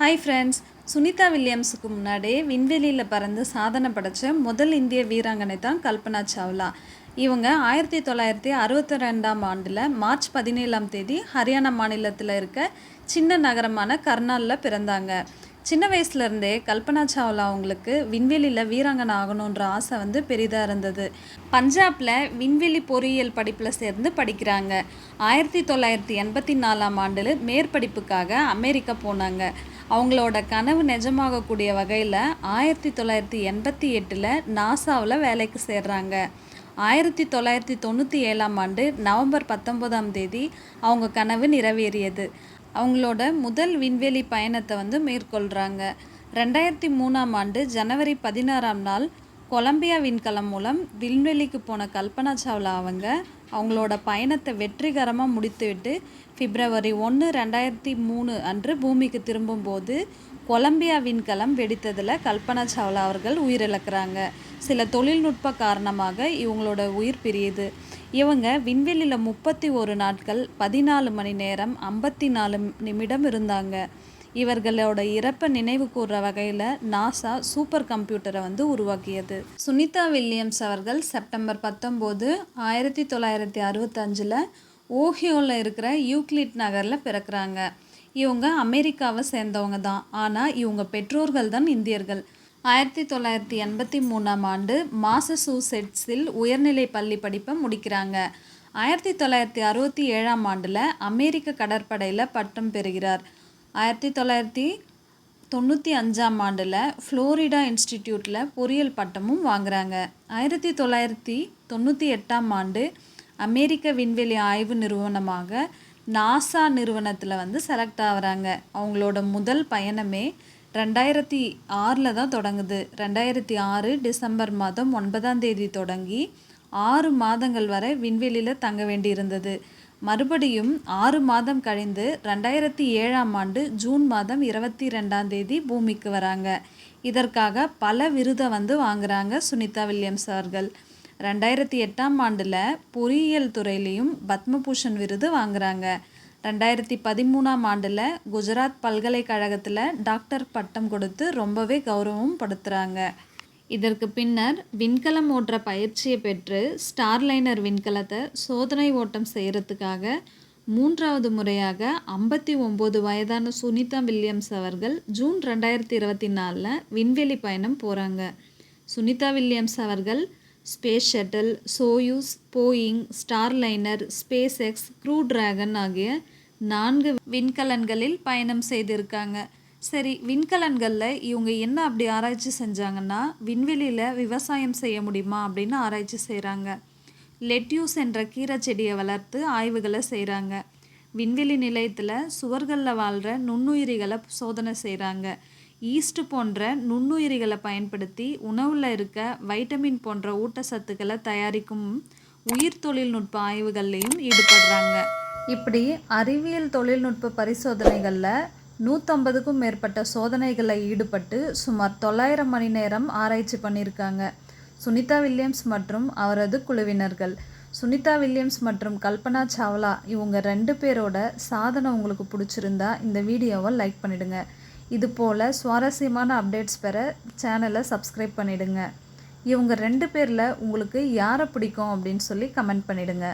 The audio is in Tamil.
Hi friends. சுனிதா வில்லியம்ஸுக்கு முன்னாடி விண்வெளியில் பறந்து சாதனை படைத்த முதல் இந்திய வீராங்கனை தான் கல்பனா சாவ்லா. இவங்க 1962ஆம் ஆண்டில் மார்ச் 17 ஹரியானா மாநிலத்தில் இருக்க சின்ன நகரமான கர்னாலில் பிறந்தாங்க. சின்ன வயசுலேருந்தே கல்பனா சாவ்லா அவங்களுக்கு விண்வெளியில் வீராங்கனை ஆகணுன்ற ஆசை பெரிதாக இருந்தது. பஞ்சாபில் விண்வெளி பொறியியல் படிப்பில் சேர்ந்து படிக்கிறாங்க. 1984ஆம் ஆண்டில் மேற்படிப்புக்காக அமெரிக்கா போனாங்க. அவங்களோட கனவு நிஜமாகக்கூடிய வகையில் 1988 நாசாவில் வேலைக்கு சேர்றாங்க. 1997ஆம் ஆண்டு நவம்பர் 19 அவங்க கனவு நிறைவேறியது. அவங்களோட முதல் விண்வெளி பயணத்தை மேற்கொள்கிறாங்க. 2003ஆம் ஆண்டு ஜனவரி 16ஆம் நாள் கொலம்பியா விண்கலம் மூலம் விண்வெளிக்கு போன கல்பனா சாவ்லா அவங்களோட பயணத்தை வெற்றிகரமாக முடித்துவிட்டு பிப்ரவரி 1, 2003 அன்று பூமிக்கு திரும்பும்போது கொலம்பியா விண்கலம் வெடித்ததில் கல்பனா சாவ்லா அவர்கள் உயிரிழக்கிறாங்க. சில தொழில்நுட்ப காரணமாக இவங்களோட உயிர் பிரியுது. இவங்க விண்வெளியில் 31 நாட்கள் 14 மணி நேரம் 54 நிமிடம் இருந்தாங்க. இவர்களோட இறப்பை நினைவு கூர்ற வகையில் நாசா சூப்பர் கம்ப்யூட்டரை உருவாக்கியது. சுனிதா வில்லியம்ஸ் அவர்கள் செப்டம்பர் 19, 1965 ஓஹியோவில் இருக்கிற யூக்ளிட் நகரில் பிறக்கிறாங்க. இவங்க அமெரிக்காவை சேர்ந்தவங்க தான். ஆனால் இவங்க பெற்றோர்கள் தான் இந்தியர்கள். 1983ஆம் ஆண்டு மாசசூசெட்ஸில் உயர்நிலை பள்ளி படிப்பை முடிக்கிறாங்க. 1967ஆம் ஆண்டில் அமெரிக்க கடற்படையில் பட்டம் பெறுகிறார். 1995ஆம் ஆண்டில் ஃப்ளோரிடா இன்ஸ்டிடியூட்டில் பொறியியல் பட்டமும் வாங்குகிறாங்க. 1998ஆம் ஆண்டு அமெரிக்க விண்வெளி ஆய்வு நிறுவனமாக நாசா நிறுவனத்தில் செலக்ட் ஆகிறாங்க. அவங்களோட முதல் பயணமே 2006 தான் தொடங்குது. 2006 டிசம்பர் மாதம் 9 தொடங்கி 6 மாதங்கள் வரை விண்வெளியில் தங்க வேண்டியிருந்தது. மறுபடியும் 6 மாதம் கழிந்து 2007ஆம் ஆண்டு ஜூன் மாதம் 22 பூமிக்கு வராங்க. இதற்காக பல விருதை வாங்குகிறாங்க சுனிதா வில்லியம்ஸ் அவர்கள். 2008ஆம் ஆண்டில் பொறியியல் துறையிலையும் பத்மபூஷன் விருது வாங்குகிறாங்க. 2013ஆம் ஆண்டில் குஜராத் பல்கலைக்கழகத்தில் டாக்டர் பட்டம் கொடுத்து ரொம்பவே கௌரவம் படுத்துகிறாங்க. இதற்கு பின்னர் விண்கலம் ஓட்டுற பயிற்சியை பெற்று ஸ்டார்லைனர் விண்கலத்தை சோதனை ஓட்டம் செய்கிறதுக்காக 3வது முறையாக 59 வயதான சுனிதா வில்லியம்ஸ் அவர்கள் ஜூன் 2024 விண்வெளி பயணம் போகிறாங்க. சுனிதா வில்லியம்ஸ் அவர்கள் space shuttle, Soyuz, Boeing, Starliner, SpaceX, Crew Dragon ஆகிய 4 விண்கலன்களில் பயணம் செய்திருக்காங்க. சரி, விண்கலன்களில் இவங்க என்ன அப்படி ஆராய்ச்சி செஞ்சாங்கன்னா, விண்வெளியில் விவசாயம் செய்ய முடியுமா அப்படின்னு ஆராய்ச்சி செய்கிறாங்க. லெட்யூஸ் என்ற கீரை செடியை வளர்த்து ஆய்வுகளை செய்கிறாங்க. விண்வெளி நிலையத்தில் சுவர்களில் வாழ்கிற நுண்ணுயிரிகளை சோதனை செய்கிறாங்க. ஈஸ்ட் போன்ற நுண்ணுயிரிகளை பயன்படுத்தி உணவில் இருக்க வைட்டமின் போன்ற ஊட்டச்சத்துக்களை தயாரிக்கும் உயிர் தொழில்நுட்ப ஆய்வுகள்லையும் ஈடுபடுறாங்க. இப்படி அறிவியல் தொழில்நுட்ப பரிசோதனைகளில் 150க்கும் மேற்பட்ட சோதனைகளில் ஈடுபட்டு சுமார் 900 மணி நேரம் ஆராய்ச்சி பண்ணியிருக்காங்க சுனிதா வில்லியம்ஸ் மற்றும் அவரது குழுவினர்கள். சுனிதா வில்லியம்ஸ் மற்றும் கல்பனா சாவ்லா இவங்க 2 பேரோட சாதனை உங்களுக்கு பிடிச்சிருந்தா இந்த வீடியோவை லைக் பண்ணிடுங்க. இது போல் சுவாரஸ்யமான அப்டேட்ஸ் பெற சேனலை சப்ஸ்கிரைப் பண்ணிடுங்க. இவங்க 2 பேரில் உங்களுக்கு யாரை பிடிக்கும் அப்படின்னு சொல்லி கமெண்ட் பண்ணிடுங்க.